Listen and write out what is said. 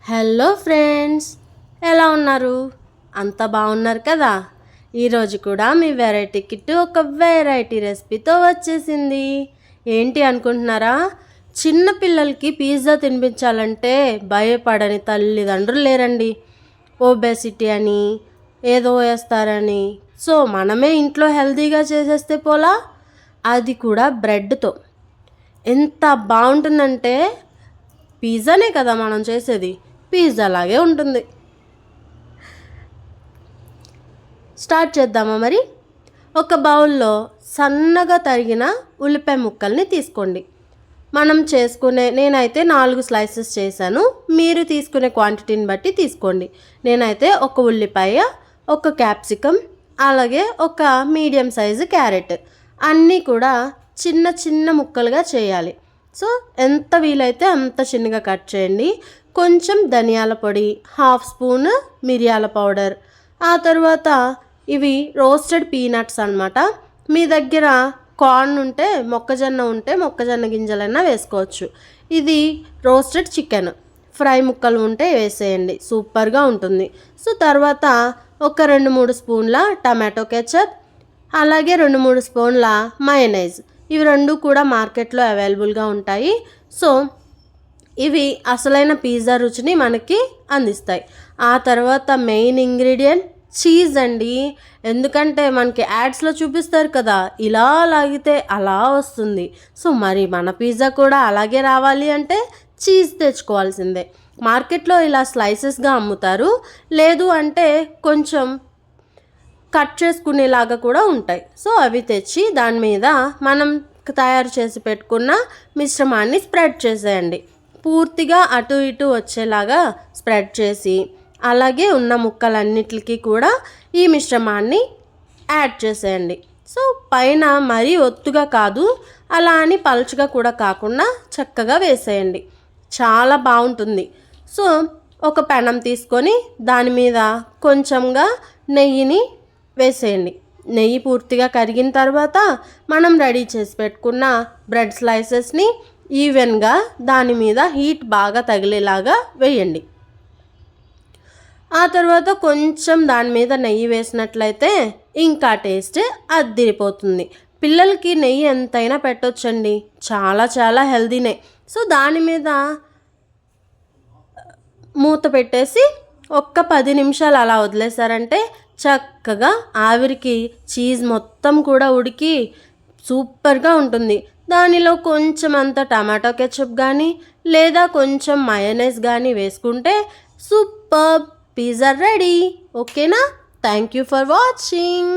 Hello friends, ఎలా ఉన్నారు? అంత బాగున్నారు కదా? ఈరోజు కూడా మీ వెరైటీ కిట్ ఒక వెరైటీ రెసిపీతో వచ్చేసింది. ఏంటి అనుకుంటున్నారా? చిన్న పిల్లలకి పిజ్జా తినిపించాలంటే భయపడని తల్లిదండ్రులు లేరండి. ఓబెసిటీ అని ఏదో వేస్తారని. సో మనమే ఇంట్లో హెల్తీగా చేసేస్తే పోలా, అది కూడా బ్రెడ్తో. ఎంత బాగుంటుందంటే పిజ్జానే కదా మనం చేసేది, పిజ్జా లాగే ఉంటుంది. స్టార్ట్ చేద్దామా మరి? ఒక బౌల్లో సన్నగా తరిగిన ఉల్లిపాయ ముక్కల్ని తీసుకోండి. నేనైతే 4 స్లైసెస్ చేశాను. మీరు తీసుకునే క్వాంటిటీని బట్టి తీసుకోండి. నేనైతే ఒక ఉల్లిపాయ, ఒక క్యాప్సికమ్, అలాగే ఒక మీడియం సైజు క్యారెట్ అన్నీ కూడా చిన్న చిన్న ముక్కలుగా చేయాలి. సో ఎంత వీలైతే అంత చిన్నగా కట్ చేయండి. కొంచెం ధనియాల పొడి, హాఫ్ స్పూన్ మిరియాల పౌడర్, ఆ తర్వాత ఇవి రోస్టెడ్ పీనట్స్ అన్నమాట. మీ దగ్గర కార్న్ ఉంటే, మొక్కజొన్న గింజలైనా వేసుకోవచ్చు. ఇది రోస్టెడ్ చికెన్ ఫ్రై ముక్కలు ఉంటే వేసేయండి, సూపర్గా ఉంటుంది. సో తర్వాత ఒక 2-3 స్పూన్ల టమాటో కెచప్, అలాగే 2-3 స్పూన్ల మయోనైజ్. ఇవి రెండు కూడా మార్కెట్లో అవైలబుల్గా ఉంటాయి. సో ఇవి అసలైన పిజ్జా రుచిని మనకి అందిస్తాయి. ఆ తర్వాత మెయిన్ ఇంగ్రీడియంట్ చీజ్ అండి. ఎందుకంటే మనకి యాడ్స్లో చూపిస్తారు కదా, ఇలా లాగితే అలా వస్తుంది. సో మరి మన పిజ్జా కూడా అలాగే రావాలి అంటే చీజ్ తెచ్చుకోవాల్సిందే. మార్కెట్లో ఇలా స్లైసెస్గా అమ్ముతారు, లేదు అంటే కొంచెం కట్ చేసుకునేలాగా కూడా ఉంటాయి. సో అవి తెచ్చి దాని మీద మనం తయారు చేసి పెట్టుకున్న మిశ్రమాన్ని స్ప్రెడ్ చేసేయండి. పూర్తిగా అటు ఇటు వచ్చేలాగా స్ప్రెడ్ చేసి, అలాగే ఉన్న ముక్కలన్నిటికీ కూడా ఈ మిశ్రమాన్ని యాడ్ చేసేయండి. సో పైన మరీ ఒత్తుగా కాదు, అలా అని పలుచగా కూడా కాకుండా చక్కగా వేసేయండి. చాలా బాగుంటుంది. సో ఒక పెనం తీసుకొని దాని మీద కొంచెంగా నెయ్యిని వేసేయండి. నెయ్యి పూర్తిగా కరిగిన తర్వాత మనం రెడీ చేసి పెట్టుకున్న బ్రెడ్ స్లైసెస్ని ఈవెన్గా దాని మీద హీట్ బాగా తగిలేలాగా వేయండి. ఆ తర్వాత కొంచెం దాని మీద నెయ్యి వేసినట్లయితే ఇంకా టేస్ట్ అద్దిరిపోతుంది. పిల్లలకి నెయ్యి ఎంతైనా పెట్టొచ్చండి, చాలా చాలా హెల్దీనే. సో దాని మీద మూత పెట్టేసి ఒక్క 10 నిమిషాలు అలా వదిలేసారంటే చక్కగా ఆవిరికి చీజ్ మొత్తం కూడా ఉడికి సూపర్గా ఉంటుంది. దానిలో కొంచెం అంత టమాటో కెచప్ కానీ లేదా కొంచెం మయోనైజ్ కానీ వేసుకుంటే సూపర్ పిజ్జా రెడీ. ఓకేనా? Thank you for watching.